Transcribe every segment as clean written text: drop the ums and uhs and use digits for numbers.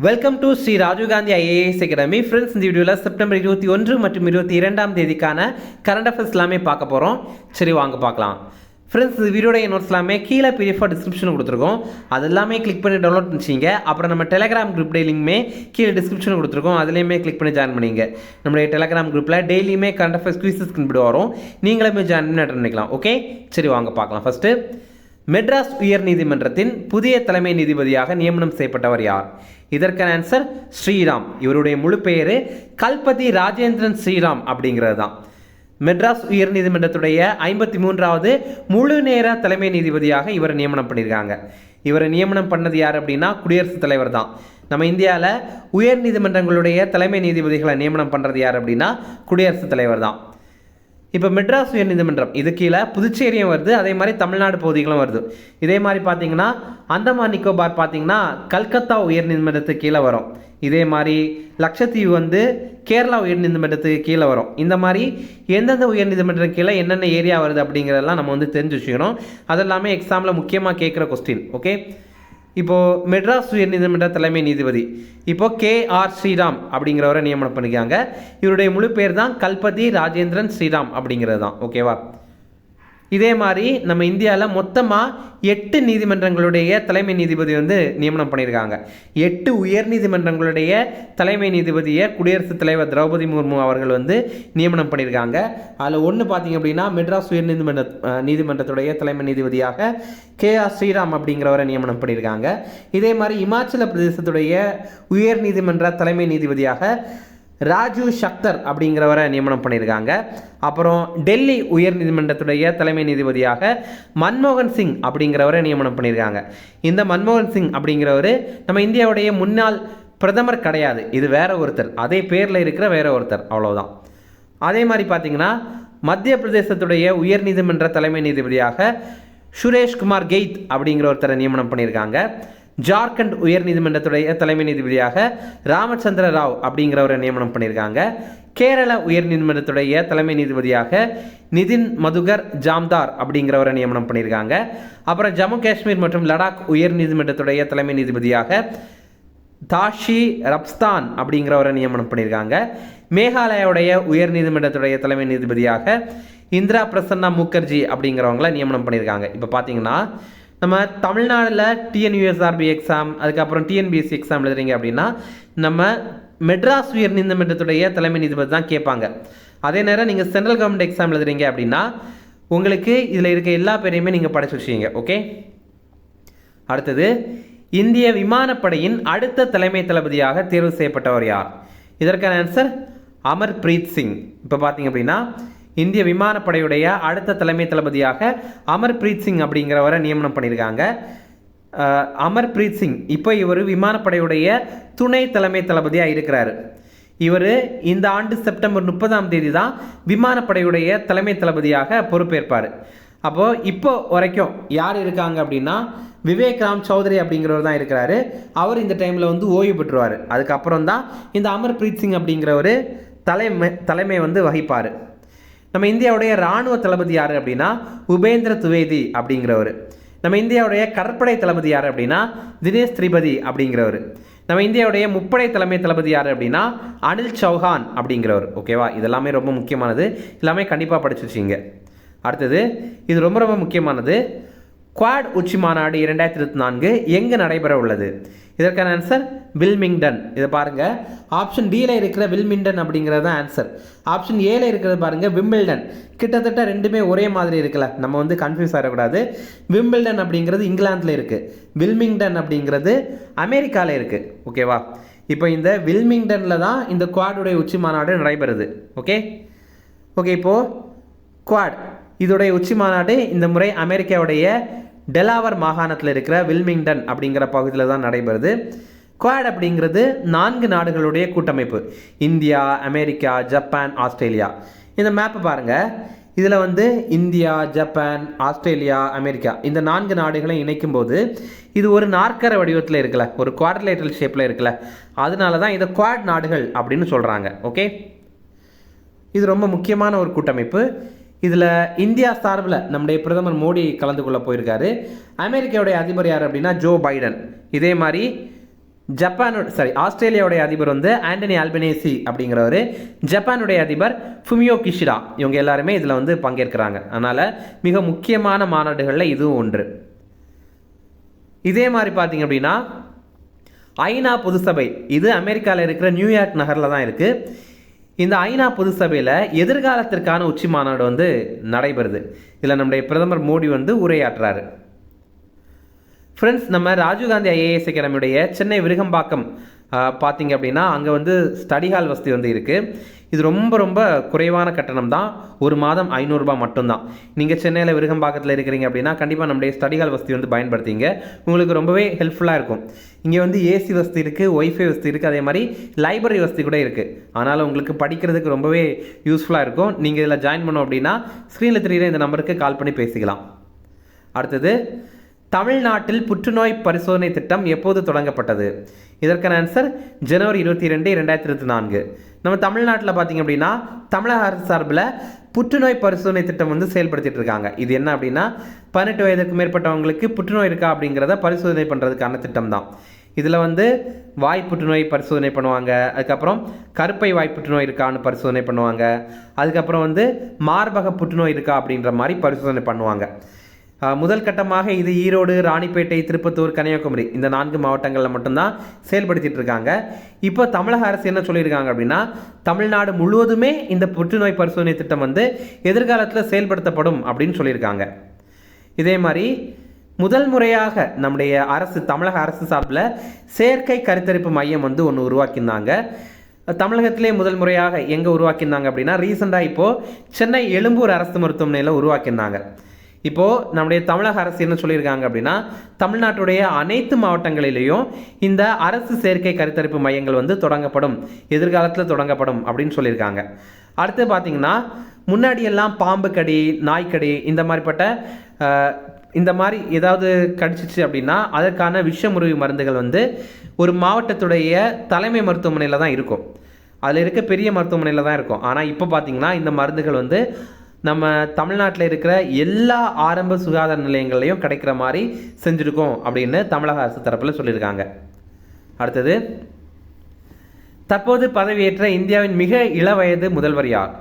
Welcome to Shri Rajiv Gandhi IAS academy. Friends, இந்த வீடியோவில் September 21 மற்றும் 22ஆம் தேதிக்கான கரண்ட் அஃபேர்ஸ் எல்லாமே பார்க்க போகிறோம். சரி, வாங்க பார்க்கலாம். ஃப்ரெண்ட்ஸ், இந்த வீடியோட நோட்ஸ் எல்லாமே கீழே பிடிஎஃப் டிஸ்கிரிப்ஷன் கொடுத்துருக்கோம். அது எல்லாமே கிளிக் பண்ணி டவுன்லோட் பண்ணிச்சிங்க. அப்புறம் நம்ம டெலிகிராம் குரூப் டெய்லியுமே கீழே டிஸ்கிரிப்ஷன் கொடுத்துருக்கோம். அதுலேயுமே கிளிக் பண்ணி ஜாயின் பண்ணிங்க. நம்மளுடைய டெலிகிராம் குரூப்பில் டெய்லியுமே கரண்ட் அஃபேர்ஸ் குவிசஸ் கண்டுபிடி வரும். நீங்களுமே ஜாயின் பண்ணி அட்டெண்ட் பண்ணிக்கலாம். ஓகே, சரி வாங்க பார்க்கலாம். ஃபஸ்ட்டு, மெட்ராஸ் உயர் நீதிமன்றத்தின் புதிய தலைமை நீதிபதியாக நியமனம் செய்யப்பட்டவர் யார்? இதற்கான ஆன்சர் ஸ்ரீராம். இவருடைய முழு பெயர் கல்பதி ராஜேந்திரன் ஸ்ரீராம் அப்படிங்கிறது தான். மெட்ராஸ் உயர் நீதிமன்றத்துடைய 53வது முழு நேர தலைமை நீதிபதியாக இவரை நியமனம் பண்ணியிருக்காங்க. இவரை நியமனம் பண்ணது யார் அப்படின்னா குடியரசுத் தலைவர் தான். நம்ம இந்தியாவில் உயர் நீதிமன்றங்களுடைய தலைமை நீதிபதிகளை நியமனம் பண்ணுறது யார் அப்படின்னா குடியரசுத் தலைவர் தான். இப்போ மெட்ராஸ் உயர் நீதிமன்றம் இது கீழே புதுச்சேரியும் வருது, அதே மாதிரி தமிழ்நாடு பகுதிகளும் வருது. இதே மாதிரி பார்த்தீங்கன்னா அந்தமான் நிக்கோபார் பார்த்தீங்கன்னா கல்கத்தா உயர் நீதிமன்றத்துக்கு கீழே வரும். இதே மாதிரி லட்சத்தீவு வந்து கேரளா உயர் நீதிமன்றத்துக்கு கீழே வரும். இந்த மாதிரி எந்தெந்த உயர் நீதிமன்றம் கீழே என்னென்ன ஏரியா வருது அப்படிங்கிறதெல்லாம் நம்ம வந்து தெரிஞ்சு வச்சுக்கணும். அதெல்லாமே எக்ஸாமில் முக்கியமாக கேட்குற கொஸ்டின். ஓகே, இப்போது மெட்ராஸ் உயர் நீதிமன்ற தலைமை நீதிபதி இப்போது KR ஸ்ரீராம் அப்படிங்கிறவரை நியமனம் பண்ணிக்காங்க. இவருடைய முழு பேர் தான் கல்பதி ராஜேந்திரன் ஸ்ரீராம் அப்படிங்கிறது தான். ஓகேவா? இதே மாதிரி நம்ம இந்தியாவில் மொத்தமாக 8 நீதிமன்றங்களுடைய தலைமை நீதிபதி வந்து நியமனம் பண்ணியிருக்காங்க. 8 உயர் நீதிமன்றங்களுடைய தலைமை நீதிபதியை குடியரசுத் தலைவர் திரௌபதி முர்மு அவர்கள் வந்து நியமனம் பண்ணியிருக்காங்க. அதில் ஒன்று பார்த்தீங்க அப்படின்னா மெட்ராஸ் உயர் நீதிமன்றத்துடைய தலைமை நீதிபதியாக KR ஸ்ரீராம் அப்படிங்கிறவரை நியமனம் பண்ணியிருக்காங்க. இதே மாதிரி இமாச்சல பிரதேசத்துடைய உயர் நீதிமன்ற தலைமை நீதிபதியாக ராஜீவ் சக்தர் அப்படிங்கிறவரை நியமனம் பண்ணியிருக்காங்க. அப்புறம் டெல்லி உயர் நீதிமன்றத்துடைய தலைமை நீதிபதியாக மன்மோகன் சிங் அப்படிங்கிறவரை நியமனம் பண்ணியிருக்காங்க. இந்த மன்மோகன் சிங் அப்படிங்கிறவர் நம்ம இந்தியாவுடைய முன்னாள் பிரதமர் கிடையாது, இது வேற ஒருத்தர், அதே பேரில் இருக்கிற வேற ஒருத்தர், அவ்வளோதான். அதே மாதிரி பார்த்தீங்கன்னா மத்திய பிரதேசத்துடைய உயர் நீதிமன்ற தலைமை நீதிபதியாக சுரேஷ்குமார் கெய்த் அப்படிங்கிற ஒருத்தரை நியமனம் பண்ணியிருக்காங்க. ஜார்க்கண்ட் உயர் நீதிமன்றத்துடைய தலைமை நீதிபதியாக ராமச்சந்திர ராவ் அப்படிங்கிறவரை நியமனம் பண்ணியிருக்காங்க. கேரள உயர் நீதிமன்றத்துடைய தலைமை நீதிபதியாக நிதின் மதுகர் ஜாம்தார் அப்படிங்கிறவரை நியமனம் பண்ணியிருக்காங்க. அப்புறம் ஜம்மு காஷ்மீர் மற்றும் லடாக் உயர் நீதிமன்றத்துடைய தலைமை நீதிபதியாக தாஷி ரப்ஸ்தான் அப்படிங்கிறவரை நியமனம் பண்ணியிருக்காங்க. மேகாலயாவுடைய உயர் நீதிமன்றத்துடைய தலைமை நீதிபதியாக இந்திரா பிரசன்னா முகர்ஜி அப்படிங்கிறவங்கள நியமனம் பண்ணியிருக்காங்க. இப்போ பார்த்தீங்கன்னா நம்ம தமிழ்நாட்டில் TNUSRB எக்ஸாம், அதுக்கப்புறம் TNPSC எக்ஸாம் எழுதுறீங்க அப்படின்னா நம்ம மெட்ராஸ் உயர் நீதிமன்றத்துடைய தலைமை நீதிபதி தான் கேட்பாங்க. அதே நேரம் நீங்கள் சென்ட்ரல் கவர்மெண்ட் எக்ஸாம் எழுதுறீங்க அப்படின்னா உங்களுக்கு இதில் இருக்க எல்லா பேரையுமே நீங்கள் படிச்சு வச்சுக்கீங்க. ஓகே, அடுத்தது, இந்திய விமானப்படையின் அடுத்த தலைமை தளபதியாக தேர்வு செய்யப்பட்டவர் யார்? இதற்கான ஆன்சர் அமர்பிரீத் சிங். இப்போ பார்த்தீங்க அப்படின்னா இந்திய விமானப்படையுடைய அடுத்த தலைமை தளபதியாக அமர்பிரீத் சிங் அப்படிங்கிறவரை நியமனம் பண்ணியிருக்காங்க. அமர்பிரீத் சிங் இப்போ இவர் விமானப்படையுடைய துணை தலைமை தளபதியாக இருக்கிறாரு. இவர் இந்த ஆண்டு செப்டம்பர் 30ஆம் தேதி தான் விமானப்படையுடைய தலைமை தளபதியாக பொறுப்பேற்பார். அப்போது இப்போ வரைக்கும் யார் இருக்காங்க அப்படின்னா விவேக் ராம் சௌத்ரி அப்படிங்கிறவர் தான் இருக்கிறாரு. அவர் இந்த டைமில் வந்து ஓய்வு பெற்றுவார். அதுக்கப்புறம் தான் இந்த அமர்பிரீத் சிங் அப்படிங்கிறவர் தலைமை வந்து வகிப்பார். நம்ம இந்தியாவுடைய இராணுவ தளபதி யார் அப்படின்னா உபேந்திர துவேதி அப்படிங்கிறவர். நம்ம இந்தியாவுடைய கடற்படை தளபதி யார் அப்படின்னா தினேஷ் திரிபதி அப்படிங்கிறவர். நம்ம இந்தியாவுடைய முப்படை தலைமை தளபதி யார் அப்படின்னா அனில் சௌஹான் அப்படிங்கிறவர். ஓகேவா? இதெல்லாமே ரொம்ப முக்கியமானது, எல்லாமே கண்டிப்பாக படிச்சு வச்சிங்க. அடுத்தது, இது ரொம்ப ரொம்ப முக்கியமானது, குவாட் உச்சி மாநாடு 2024 எங்கே நடைபெற உள்ளது? இதற்கான ஆன்சர் வில்மிங்டன். இதை பாருங்கள், ஆப்ஷன் டியில் இருக்கிற வில்மிங்டன் அப்படிங்கிறது தான் ஆன்சர். ஆப்ஷன் ஏல இருக்கிறது பாருங்கள் விம்பிள்டன். கிட்டத்தட்ட ரெண்டுமே ஒரே மாதிரி இருக்குல்ல, நம்ம வந்து கன்ஃபியூஸ் ஆகக்கூடாது. விம்பிள்டன் அப்படிங்கிறது இங்கிலாந்தில் இருக்குது, வில்மிங்டன் அப்படிங்கிறது அமெரிக்காவில் இருக்குது. ஓகேவா? இப்போ இந்த வில்மிங்டனில் தான் இந்த குவாடுடைய உச்சி மாநாடு நடைபெறுது. ஓகே, இப்போது குவாட் இதோடைய உச்சி மாநாடு இந்த முறை அமெரிக்காவுடைய டெலாவர் மாகாணத்தில் இருக்கிற வில்மிங்டன் அப்படிங்கிற பகுதியில் தான் நடைபெறுது. குவாட் அப்படிங்கிறது 4 நாடுகளுடைய கூட்டமைப்பு, இந்தியா, அமெரிக்கா, ஜப்பான், ஆஸ்திரேலியா. இந்த மேப்பு பாருங்கள், இதில் வந்து இந்தியா, ஜப்பான், ஆஸ்திரேலியா, அமெரிக்கா இந்த 4 நாடுகளையும் இணைக்கும் போது இது ஒரு நாற்கர வடிவத்தில் இருக்குல்ல, ஒரு குவாட்ரிலேட்டரல் ஷேப்பில் இருக்குல்ல, அதனால தான் இதை குவாட் நாடுகள் அப்படின்னு சொல்கிறாங்க. ஓகே, இது ரொம்ப முக்கியமான ஒரு கூட்டமைப்பு. இதில் இந்தியா சார்பில் நம்முடைய பிரதமர் மோடி கலந்து கொள்ள போயிருக்காரு. அமெரிக்காவுடைய அதிபர் யார் அப்படின்னா ஜோ பைடன். இதே மாதிரி ஆஸ்திரேலியாவுடைய அதிபர் வந்து ஆண்டனி ஆல்பனேசி அப்படிங்கிறவர், ஜப்பானுடைய அதிபர் ஃபுமியோ கிஷிடா, இவங்க எல்லாருமே இதில் வந்து பங்கேற்கிறாங்க. அதனால் மிக முக்கியமான மாநாடுகளில் இதுவும் ஒன்று. இதே மாதிரி பார்த்தீங்க அப்படின்னா ஐநா பொதுசபை, இது அமெரிக்காவில் இருக்கிற நியூயார்க் நகரில் தான் இருக்குது. இந்த ஐநா பொதுசபையில் எதிர்காலத்திற்கான உச்சி மாநாடு வந்து நடைபெறுது. இதில் நம்முடைய பிரதமர் மோடி வந்து உரையாற்றுறாரு. ஃப்ரெண்ட்ஸ், நம்ம ராஜீவ்காந்தி ஐஏஎஸ் அகாடமியுடைய சென்னை விருகம்பாக்கம் பார்த்தீங்க அப்படின்னா அங்கே வந்து ஸ்டடி ஹால் வசதி வந்து இருக்குது. இது ரொம்ப ரொம்ப குறைவான கட்டணம் தான், ஒரு மாதம் 500 ரூபாய் மட்டும்தான். நீங்கள் சென்னையில் விருகம்பாக்கத்தில் இருக்கிறீங்க அப்படின்னா கண்டிப்பாக நம்முடைய ஸ்டடி ஹால் வசதி வந்து பயன்படுத்திங்க, உங்களுக்கு ரொம்பவே ஹெல்ப்ஃபுல்லாக இருக்கும். இங்கே வந்து ஏசி வசதி இருக்குது, ஒய்ஃபை வசதி இருக்குது, அதே மாதிரி லைப்ரரி வசதி கூட இருக்குது. அதனால் உங்களுக்கு படிக்கிறதுக்கு ரொம்பவே யூஸ்ஃபுல்லாக இருக்கும். நீங்கள் இதில் ஜாயின் பண்ணோம் அப்படின்னா ஸ்க்ரீனில் தெரியுற இந்த நம்பருக்கு கால் பண்ணி பேசிக்கலாம். அடுத்தது, தமிழ்நாட்டில் புற்றுநோய் பரிசோதனை திட்டம் எப்போது தொடங்கப்பட்டது? இதற்கான ஆன்சர் ஜனவரி 22, 2024. நம்ம தமிழ்நாட்டில் பார்த்தீங்க அப்படின்னா தமிழக அரசு சார்பில் புற்றுநோய் பரிசோதனை திட்டம் வந்து செயல்படுத்திட்டு இருக்காங்க. இது என்ன அப்படின்னா 18 வயதுக்கு மேற்பட்டவங்களுக்கு புற்றுநோய் இருக்கா அப்படிங்கிறத பரிசோதனை பண்ணுறதுக்கான திட்டம் தான். இதில் வந்து வாய் புற்றுநோய் பரிசோதனை பண்ணுவாங்க, அதுக்கப்புறம் கருப்பை வாய் புற்றுநோய் இருக்கான்னு பரிசோதனை பண்ணுவாங்க, அதுக்கப்புறம் வந்து மார்பக புற்றுநோய் இருக்கா அப்படின்ற மாதிரி பரிசோதனை பண்ணுவாங்க. முதல் கட்டமாக இது ஈரோடு, ராணிப்பேட்டை, திருப்பத்தூர், கன்னியாகுமரி இந்த 4 மாவட்டங்களில் மட்டும்தான் செயல்படுத்திட்டு இருக்காங்க. இப்போ தமிழக அரசு என்ன சொல்லியிருக்காங்க அப்படின்னா தமிழ்நாடு முழுவதுமே இந்த புற்றுநோய் பரிசோதனை திட்டம் வந்து எதிர்காலத்தில் செயல்படுத்தப்படும் அப்படின்னு சொல்லியிருக்காங்க. இதே மாதிரி முதல் முறையாக நம்முடைய அரசு, தமிழக அரசு சார்பில் செயற்கை கருத்தரிப்பு மையம் வந்து ஒன்று உருவாக்கியிருந்தாங்க. தமிழகத்திலே முதல் முறையாக எங்கே உருவாக்கியிருந்தாங்க அப்படின்னா ரீசெண்டாக இப்போது சென்னை எழும்பூர் அரசு மருத்துவமனையில் உருவாக்கியிருந்தாங்க. இப்போது நம்முடைய தமிழக அரசு என்ன சொல்லியிருக்காங்க அப்படின்னா தமிழ்நாட்டுடைய அனைத்து மாவட்டங்களிலேயும் இந்த அரசு சேர்க்கை கருத்தரிப்பு மையங்கள் வந்து தொடங்கப்படும், எதிர்காலத்தில் தொடங்கப்படும் அப்படின்னு சொல்லியிருக்காங்க. அடுத்து பார்த்தீங்கன்னா முன்னாடியெல்லாம் பாம்பு கடி, நாய்க்கடி இந்த மாதிரி ஏதாவது கடிச்சிச்சு அப்படின்னா அதற்கான விஷமுறிவு மருந்துகள் வந்து ஒரு மாவட்டத்துடைய தலைமை மருத்துவமனையில் தான் இருக்கும், அதில் இருக்க பெரிய மருத்துவமனையில் தான் இருக்கும். ஆனால் இப்போ பார்த்தீங்கன்னா இந்த மருந்துகள் வந்து நம்ம தமிழ்நாட்டில் இருக்கிற எல்லா ஆரம்ப சுகாதார நிலையங்கள்லையும் கிடைக்கிற மாதிரி செஞ்சுருக்கோம் அப்படின்னு தமிழக அரசு தரப்பில் சொல்லியிருக்காங்க. அடுத்தது, தற்போது பதவியேற்ற இந்தியாவின் மிக இளவயது முதல்வர் யார்?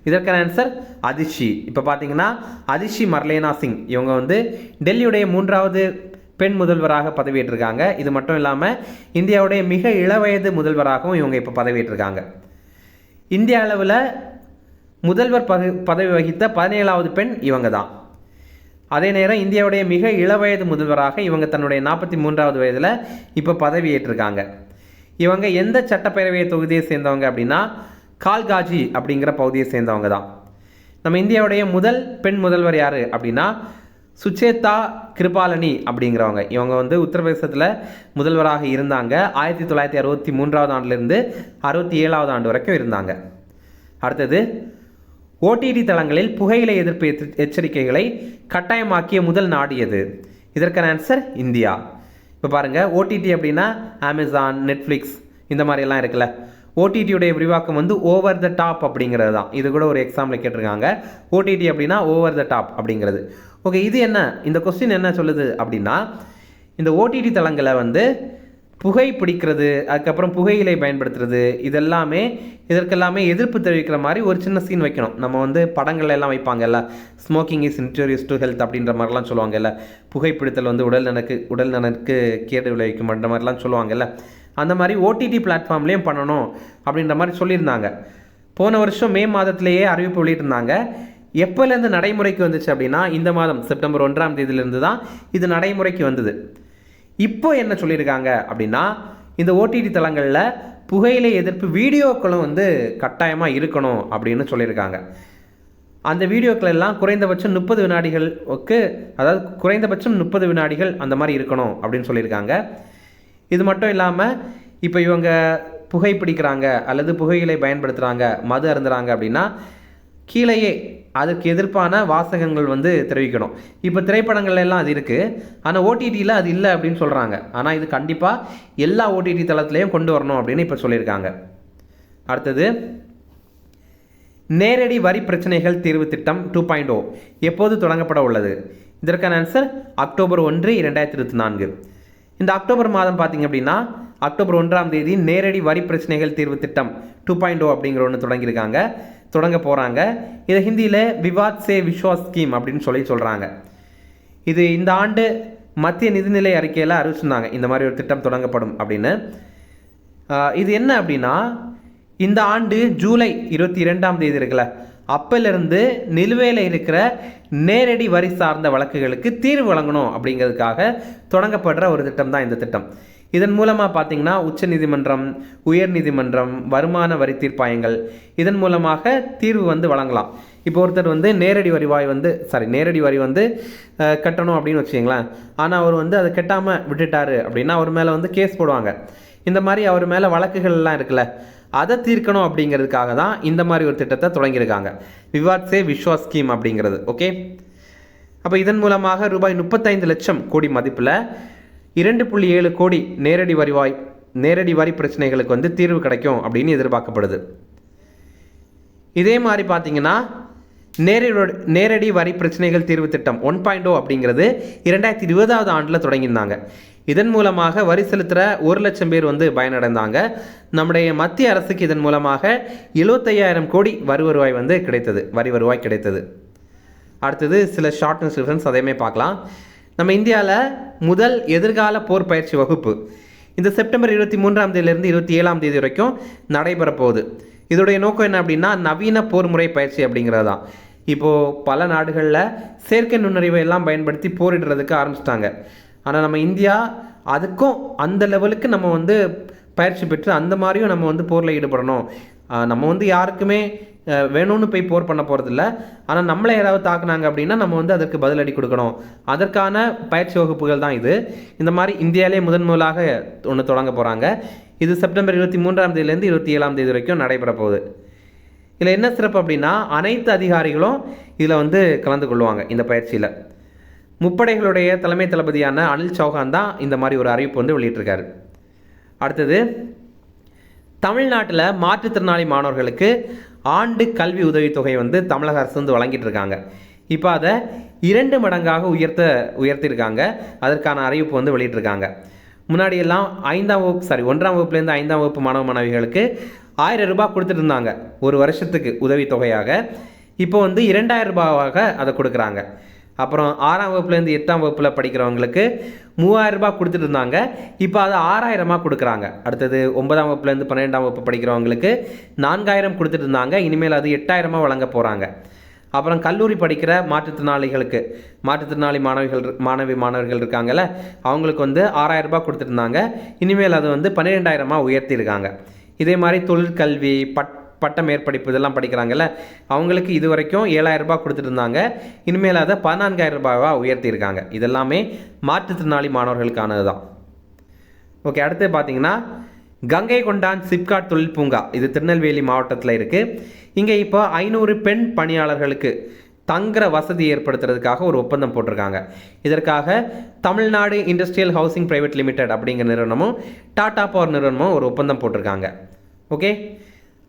இதற்கான ஆன்சர் அதிஷி. இப்போ பார்த்தீங்கன்னா அதிஷி மர்லேனா சிங், இவங்க வந்து டெல்லியுடைய 3வது பெண் முதல்வராக பதவியேற்றிருக்காங்க. இது மட்டும் இல்லாமல் இந்தியாவுடைய மிக இளவயது முதல்வராகவும் இவங்க இப்போ பதவியேற்றிருக்காங்க. இந்திய அளவில் முதல்வர் பதவி வகித்த 17வது பெண் இவங்க தான். அதே நேரம் இந்தியாவுடைய மிக இளவயது முதல்வராக இவங்க தன்னுடைய 43வது வயதில் இப்போ பதவியேற்றிருக்காங்க. இவங்க எந்த சட்டப்பேரவை தொகுதியை சேர்ந்தவங்க அப்படின்னா கால்காஜி அப்படிங்கிற பகுதியை சேர்ந்தவங்க தான். நம்ம இந்தியாவுடைய முதல் பெண் முதல்வர் யார் அப்படின்னா சுச்சேதா கிருபாலனி அப்படிங்கிறவங்க. இவங்க வந்து உத்தரப்பிரதேசத்தில் முதல்வராக இருந்தாங்க. 1963வது ஆண்டிலிருந்து 67வது ஆண்டு வரைக்கும் இருந்தாங்க. அடுத்தது, ஓடிடி தளங்களில் புகையிலை எதிர்ப்பு எச்சரிக்கைகளை கட்டாயமாக்கிய முதல் நாடு எது? இதற்கான ஆன்சர் இந்தியா. இப்போ பாருங்கள், ஓடிடி அப்படின்னா அமேசான், நெட்ஃப்ளிக்ஸ் இந்த மாதிரியெல்லாம் இருக்குல்ல. ஓடிடியுடைய விரிவாக்கம் வந்து ஓவர் த டாப் அப்படிங்கிறது தான். இது கூட ஒரு எக்ஸாம்பிள் கேட்டிருக்காங்க. ஓடிடி அப்படின்னா ஓவர் த டாப் அப்படிங்கிறது. ஓகே, இது என்ன, இந்த கொஸ்டின் என்ன சொல்லுது அப்படின்னா இந்த ஓடிடி தளங்களை வந்து புகை பிடிக்கிறது, அதுக்கப்புறம் புகையிலை பயன்படுத்துறது, இதற்கெல்லாமே எதிர்ப்பு தெரிவிக்கிற மாதிரி ஒரு சின்ன சீன் வைக்கணும். நம்ம வந்து படங்கள்ல எல்லாம் வைப்பாங்கல்ல, smoking is injurious to health அப்படின்ற மாதிரிலாம் சொல்லுவாங்கல்ல, புகைப்பிடித்தல் வந்து உடல் நலனுக்கு கேடு விளைவிக்கும் அந்த மாதிரிலாம் சொல்லுவாங்கல்ல, அந்த மாதிரி ஓடிடி பிளாட்ஃபார்ம்லேயும் பண்ணணும் அப்படின்ற மாதிரி சொல்லியிருந்தாங்க. போன வருஷம் மே மாதத்திலேயே அறிவிப்பு வெளியிட்டிருந்தாங்க. எப்போலேருந்து நடைமுறைக்கு வந்துச்சு அப்படின்னா இந்த மாதம் செப்டம்பர் 1ஆம் தேதியிலிருந்து தான் இது நடைமுறைக்கு வந்தது. இப்போ என்ன சொல்லியிருக்காங்க அப்படின்னா இந்த ஓடிடி தளங்களில் புகையிலை எதிர்ப்பு வீடியோக்களும் வந்து கட்டாயமாக இருக்கணும் அப்படின்னு சொல்லியிருக்காங்க. அந்த வீடியோக்கள் எல்லாம் குறைந்தபட்சம் 30 வினாடிகளுக்கு, அதாவது குறைந்தபட்சம் 30 வினாடிகள் அந்த மாதிரி இருக்கணும் அப்படின்னு சொல்லியிருக்காங்க. இது மட்டும் இல்லாமல் இப்போ இவங்க புகைப்பிடிக்கிறாங்க அல்லது புகையிலை பயன்படுத்துகிறாங்க, மது அருந்துறாங்க அப்படின்னா கீழேயே அதுக்கு எதிர்ப்பான வாசகங்கள் வந்து தெரிவிக்கணும். இப்போ திரைப்படங்கள் எல்லாம் அது இருக்குது, ஆனால் ஓடிடியில் அது இல்லை அப்படின்னு சொல்கிறாங்க. ஆனால் இது கண்டிப்பாக எல்லா ஓடிடி தளத்துலேயும் கொண்டு வரணும் அப்படின்னு இப்போ சொல்லியிருக்காங்க. அடுத்தது, நேரடி வரி பிரச்சனைகள் தீர்வு திட்டம் 2.0 எப்போது தொடங்கப்பட உள்ளது? இதற்கான ஆன்சர் அக்டோபர் 1, 2024. இந்த அக்டோபர் மாதம் பார்த்திங்க அப்படின்னா அக்டோபர் 1ஆம் தேதி நேரடி வரி பிரச்சனைகள் தீர்வு திட்டம் 2.0 அப்படிங்கிற ஒன்று தொடங்க போகிறாங்க. இதை ஹிந்தியில் விவாத் சே விஸ்வாஸ் ஸ்கீம் அப்படின்னு சொல்கிறாங்க. இது இந்த ஆண்டு மத்திய நிதிநிலை அறிக்கையில் அறிவிச்சிருந்தாங்க இந்த மாதிரி ஒரு திட்டம் தொடங்கப்படும் அப்படின்னு. இது என்ன அப்படின்னா, இந்த ஆண்டு ஜூலை 22ஆம் தேதி இருக்குல்ல, அப்போலேருந்து நிலுவையில் இருக்கிற நேரடி வரி சார்ந்த வழக்குகளுக்கு தீர்வு வழங்கணும் அப்படிங்கிறதுக்காக தொடங்கப்படுற ஒரு திட்டம் தான் இந்த திட்டம். இதன் மூலமாக பார்த்தீங்கன்னா உச்சநீதிமன்றம், உயர்நீதிமன்றம், வருமான வரி தீர்ப்பாயங்கள் இதன் மூலமாக தீர்வு வழங்கலாம். இப்போ ஒருத்தர் நேரடி வரி கட்டணும் அப்படின்னு வச்சுங்களேன். ஆனால் அவர் அதை கட்டாமல் விட்டுட்டாரு அப்படின்னா அவர் மேலே கேஸ் போடுவாங்க. இந்த மாதிரி அவர் மேலே வழக்குகள்லாம் இருக்குல்ல, அதை தீர்க்கணும் அப்படிங்கிறதுக்காக தான் இந்த மாதிரி ஒரு திட்டத்தை தொடங்கியிருக்காங்க, விவாத் சே விஸ்வாஸ் ஸ்கீம் அப்படிங்கிறது. ஓகே, அப்போ இதன் மூலமாக ரூபாய் 35 லட்சம் கோடி மதிப்பில் 2.7 கோடி நேரடி வரி பிரச்சனைகளுக்கு தீர்வு கிடைக்கும் அப்படின்னு எதிர்பார்க்கப்படுது. இதே மாதிரி பார்த்தீங்கன்னா நேரடி வரி பிரச்சனைகள் தீர்வு திட்டம் 1.0 அப்படிங்கிறது 2020ஆவது ஆண்டில் தொடங்கியிருந்தாங்க. இதன் மூலமாக வரி செலுத்துகிற 1 லட்சம் பேர் பயனடைந்தாங்க. நம்முடைய மத்திய அரசுக்கு இதன் மூலமாக 75,000 கோடி வரி வருவாய் கிடைத்தது. அடுத்தது சில ஷார்ட் அண்ட் டிஃபரன்ஸ் அதையுமே பார்க்கலாம். நம்ம இந்தியாவில் முதல் எதிர்கால போர் பயிற்சி வகுப்பு இந்த செப்டம்பர் 23ஆம் தேதியிலிருந்து 27ஆம் தேதி வரைக்கும் நடைபெற போகுது. இதோடைய நோக்கம் என்ன அப்படின்னா, நவீன போர் முறை பயிற்சி அப்படிங்கிறது தான். இப்போது பல நாடுகளில் செயற்கை நுண்ணறிவை எல்லாம் பயன்படுத்தி போரிடுறதுக்கு ஆரம்பிச்சிட்டாங்க. ஆனால் நம்ம இந்தியா அதுக்கும் அந்த லெவலுக்கு நம்ம பயிற்சி பெற்று அந்த மாதிரியும் நம்ம போரில் ஈடுபடணும். நம்ம யாருக்குமே வேணும்னு போய் போர் பண்ண போகிறதில்ல. ஆனால் நம்மளை யாராவது தாக்குனாங்க அப்படின்னா நம்ம அதற்கு பதிலடி கொடுக்கணும். அதற்கான பயிற்சி வகுப்புகள் தான் இது. இந்த மாதிரி இந்தியாவிலே முதலாக ஒன்று தொடங்க போகிறாங்க. இது செப்டம்பர் 23ஆம் தேதியிலேருந்து 27ஆம் தேதி வரைக்கும் நடைபெற போகுது. இதில் என்ன சிறப்பு அப்படின்னா, அனைத்து அதிகாரிகளும் இதில் கலந்து கொள்வாங்க இந்த பயிற்சியில். முப்படைகளுடைய தலைமை தளபதியான அனில் சௌஹான் தான் இந்த மாதிரி ஒரு அறிவிப்பு வெளியிட்டிருக்காரு. அடுத்தது, தமிழ்நாட்டில் மாற்றுத்திறனாளி மாணவர்களுக்கு ஆண்டு கல்வி உதவித்தொகை தமிழக அரசு வழங்கிட்டு இருக்காங்க. இப்போ அதை 2 மடங்காக உயர்த்தியிருக்காங்க. அதற்கான அறிவிப்பு வெளியிட்டிருக்காங்க. முன்னாடியெல்லாம் 1ஆம் வகுப்புலேருந்து 5ஆம் வகுப்பு மாணவ மாணவிகளுக்கு 1000 ரூபாய் கொடுத்துட்டு இருந்தாங்க ஒரு வருஷத்துக்கு உதவித்தொகையாக. இப்போ 2000 ரூபாவாக அதை கொடுக்குறாங்க. அப்புறம் 6ஆம் வகுப்புலேருந்து 8ஆம் வகுப்பில் படிக்கிறவங்களுக்கு 3000 ரூபாய் கொடுத்துட்டு இருந்தாங்க. இப்போ அதை 6000 கொடுக்குறாங்க. அடுத்தது 9ஆம் வகுப்புலேருந்து 12ஆம் வகுப்பு படிக்கிறவங்களுக்கு 4000 கொடுத்துட்டு இருந்தாங்க. இனிமேல் அது 8000 வழங்க போகிறாங்க. அப்புறம் கல்லூரி படிக்கிற மாற்றுத்திறனாளி மாணவர்கள் இருக்காங்கல்ல, அவங்களுக்கு 6000 ரூபாய் கொடுத்துட்டு இருந்தாங்க. இனிமேல் அது 12000 உயர்த்தியிருக்காங்க. இதே மாதிரி தொழிற்கல்வி, பட்ட மேற்படிப்பு இதெல்லாம் படிக்கிறாங்கல்ல, அவங்களுக்கு இது வரைக்கும் 7000 ரூபாய் கொடுத்துட்டு இருந்தாங்க. இனிமேல் அதை 14000 ரூபாயாக உயர்த்தியிருக்காங்க. இதெல்லாமே மாற்றுத்திறனாளி மாணவர்களுக்கானது தான். ஓகே, அடுத்து பார்த்தீங்கன்னா கங்கை கொண்டான் சிப்காட் தொழில் பூங்கா, இது திருநெல்வேலி மாவட்டத்தில் இருக்குது. இங்கே இப்போ 500 பெண் பணியாளர்களுக்கு தங்குற வசதி ஏற்படுத்துறதுக்காக ஒரு ஒப்பந்தம் போட்டிருக்காங்க. இதற்காக Tamil Nadu industrial housing private limited அப்படிங்கிற நிறுவனமும் டாடா பவர் நிறுவனமும் ஒரு ஒப்பந்தம் போட்டிருக்காங்க. ஓகே,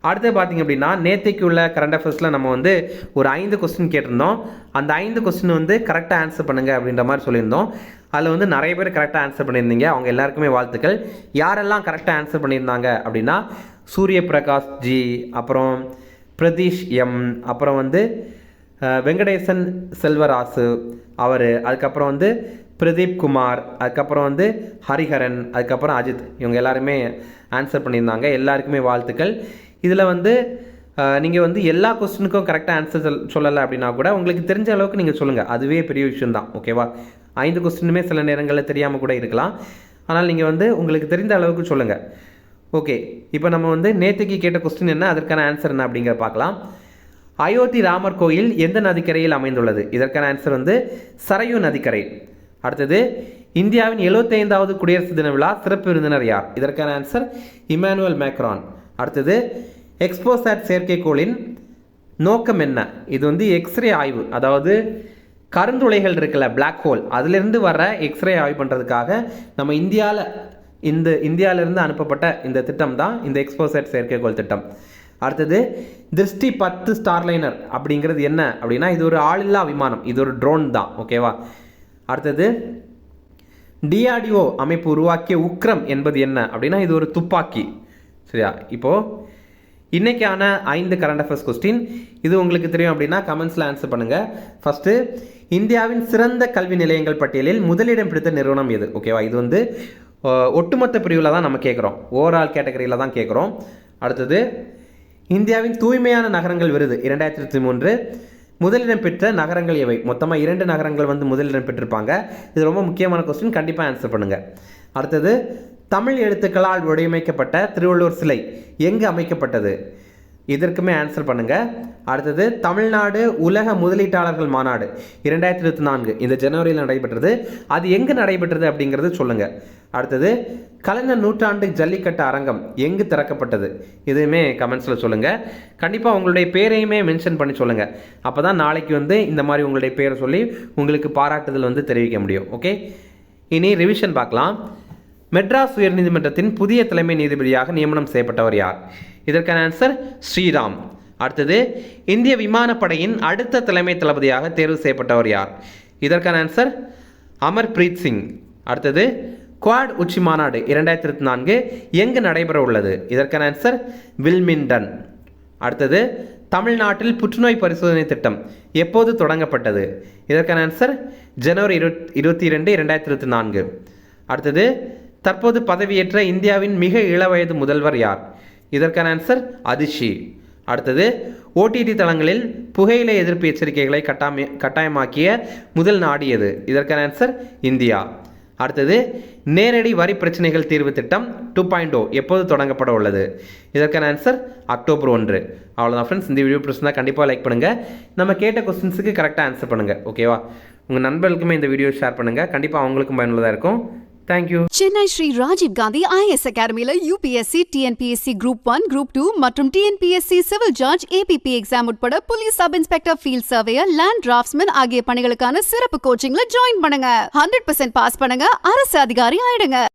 அடுத்து பார்த்திங்க அப்படின்னா நேற்றுக்கு உள்ள கரண்ட் அஃபேர்ஸில் நம்ம ஒரு 5 கொஸ்டின் கேட்டிருந்தோம். அந்த 5 கொஸ்டின் கரெக்டாக ஆன்சர் பண்ணுங்கள் அப்படின்ற மாதிரி சொல்லியிருந்தோம். அதில் நிறைய பேர் கரெக்டாக ஆன்சர் பண்ணியிருந்தீங்க. அவங்க எல்லாருக்குமே வாழ்த்துக்கள். யாரெல்லாம் கரெக்டாக ஆன்சர் பண்ணியிருந்தாங்க அப்படின்னா, சூரிய பிரகாஷ் ஜி, அப்புறம் பிரதீஷ் எம், அப்புறம் வெங்கடேசன் செல்வராசு அவர், அதுக்கப்புறம் பிரதீப் குமார், அதுக்கப்புறம் ஹரிஹரன், அதுக்கப்புறம் அஜித், இவங்க எல்லாருமே ஆன்சர் பண்ணியிருந்தாங்க. எல்லாருக்குமே வாழ்த்துக்கள். இதில் நீங்கள் எல்லா கொஸ்டினுக்கும் கரெக்டாக ஆன்சர் சொல்லலை அப்படின்னா கூட உங்களுக்கு தெரிஞ்ச அளவுக்கு நீங்கள் சொல்லுங்கள், அதுவே பெரிய விஷயம்தான். ஓகேவா, 5 கொஸ்டினுமே சில நேரங்களில் தெரியாமல் கூட இருக்கலாம். ஆனால் நீங்கள் உங்களுக்கு தெரிந்த அளவுக்கு சொல்லுங்கள். ஓகே, இப்போ நம்ம நேற்றுக்கு கேட்ட கொஸ்டின் என்ன, அதற்கான ஆன்சர் என்ன அப்படிங்கிற பார்க்கலாம். அயோத்தி ராமர் கோயில் எந்த நதிக்கரையில் அமைந்துள்ளது? இதற்கான ஆன்சர் சரையு நதிக்கரை. அடுத்தது, இந்தியாவின் 75வது குடியரசு தின விழா சிறப்பு விருந்தினர் யார்? இதற்கான ஆன்சர் இமானுவேல் மேக்ரான். அடுத்தது, எக்ஸ்போசாட் செயற்கைக்கோளின் நோக்கம் என்ன? இது எக்ஸ்ரே ஆய்வு, அதாவது கருந்துளைகள் இருக்குல்ல, பிளாக் ஹோல், அதிலிருந்து வர எக்ஸ்ரே ஆய்வு பண்ணுறதுக்காக நம்ம இந்தியாவிலிருந்து அனுப்பப்பட்ட இந்த திட்டம் தான் இந்த எக்ஸ்போசாட் செயற்கைக்கோள் திட்டம். அடுத்தது, திருஷ்டி 10 ஸ்டார்லைனர் அப்படிங்கிறது என்ன அப்படின்னா, இது ஒரு ஆளில்லா விமானம், இது ஒரு ட்ரோன் தான். ஓகேவா. அடுத்தது, டிஆர்டிஓ அமைப்பு உருவாக்கிய உக்ரம் என்பது என்ன அப்படின்னா இது ஒரு துப்பாக்கி. சரியா? இப்போது இன்றைக்கான 5 கரண்ட் அஃபேர்ஸ் கொஸ்டின் இது உங்களுக்கு தெரியும் அப்படின்னா கமெண்ட்ஸில் ஆன்சர் பண்ணுங்கள். ஃபஸ்ட்டு, இந்தியாவின் சிறந்த கல்வி நிலையங்கள் பட்டியலில் முதலிடம் பிடித்த நிறுவனம் எது? ஓகேவா? இது வந்து ஒட்டுமொத்த பிரிவில் தான் நம்ம கேட்குறோம், ஓவரால் கேட்டகரியில் தான் கேட்குறோம். அடுத்தது, இந்தியாவின் தூய்மையான நகரங்கள் விருது 2023 முதலிடம் பெற்ற நகரங்கள் எவை? மொத்தமாக 2 நகரங்கள் வந்து முதலிடம் பெற்றிருப்பாங்க. இது ரொம்ப முக்கியமான கொஸ்டின், கண்டிப்பாக ஆன்சர் பண்ணுங்கள். அடுத்தது, தமிழ் எழுத்துக்களால் வடிவமைக்கப்பட்ட திருவள்ளுவர் சிலை எங்கு அமைக்கப்பட்டது? இதற்குமே ஆன்சர் பண்ணுங்கள். அடுத்தது, தமிழ்நாடு உலக முதலீட்டாளர்கள் மாநாடு 2024 இந்த ஜனவரியில் நடைபெற்றது. அது எங்கு நடைபெற்றது அப்படிங்கிறது சொல்லுங்கள். அடுத்தது, கலைஞர் நூற்றாண்டு ஜல்லிக்கட்டு அரங்கம் எங்கு திறக்கப்பட்டது? இதுவுமே கமெண்ட்ஸில் சொல்லுங்கள். கண்டிப்பாக உங்களுடைய பேரையுமே மென்ஷன் பண்ணி சொல்லுங்கள். அப்போ தான் நாளைக்கு வந்து இந்த மாதிரி உங்களுடைய பேரை சொல்லி உங்களுக்கு பாராட்டுதல் வந்து தெரிவிக்க முடியும். ஓகே, இனி ரிவிஷன் பார்க்கலாம். மெட்ராஸ் உயர்நீதிமன்றத்தின் புதிய தலைமை நீதிபதியாக நியமனம் செய்யப்பட்டவர் யார்? இதற்கான ஆன்சர் ஸ்ரீராம். அடுத்தது, இந்திய விமானப்படையின் அடுத்த தலைமை தளபதியாக தேர்வு செய்யப்பட்டவர் யார்? இதற்கான ஆன்சர் அமர்பிரீத் சிங். அடுத்தது, குவாட் உச்சி மாநாடு 2024 எங்கு நடைபெற உள்ளது? இதற்கான ஆன்சர் வில்மிங்டன். அடுத்தது, தமிழ்நாட்டில் புற்றுநோய் பரிசோதனை திட்டம் எப்போது தொடங்கப்பட்டது? இதற்கான ஆன்சர் ஜனவரி 22 2024. அடுத்தது, தற்போது பதவியேற்ற இந்தியாவின் மிக இளவயது முதல்வர் யார்? இதற்கான ஆன்சர் அதிஷி. அடுத்தது, ஓடிடி தளங்களில் புகையிலை எதிர்ப்பு எச்சரிக்கைகளை கட்டாயமாக்கிய முதல் நாடு எது? இதற்கான ஆன்சர் இந்தியா. அடுத்தது, நேரடி வரி பிரச்சனைகள் தீர்வு திட்டம் 2.0 எப்போது தொடங்கப்பட உள்ளது? இதற்கான ஆன்சர் அக்டோபர் 1. அவ்வளோதான் ஃப்ரெண்ட்ஸ். இந்த வீடியோ பிடிச்சிருந்தா கண்டிப்பாக லைக் பண்ணுங்கள். நம்ம கேட்ட கொஸ்டின்ஸுக்கு கரெக்டாக ஆன்சர் பண்ணுங்கள். ஓகேவா? உங்கள் நண்பர்களுக்குமே இந்த வீடியோ ஷேர் பண்ணுங்கள். கண்டிப்பாக அவங்களுக்கும் பயனுள்ளதாக இருக்கும். தேங்க்யூ. சென்னை ஸ்ரீ ராஜீவ் காந்தி IAS அகாடமியில UPSC, TNPSC Group 1, Group 2 மற்றும் TNPSC civil judge, APP exam உட்பட police sub inspector, field surveyor, land draftsman ஆகிய பணிகளுக்கான சிறப்பு கோச்சிங்ல ஜாயின் பண்ணுங்க. 100% பாஸ் பண்ணுங்க, அரசு அதிகாரி ஆயிடுங்க.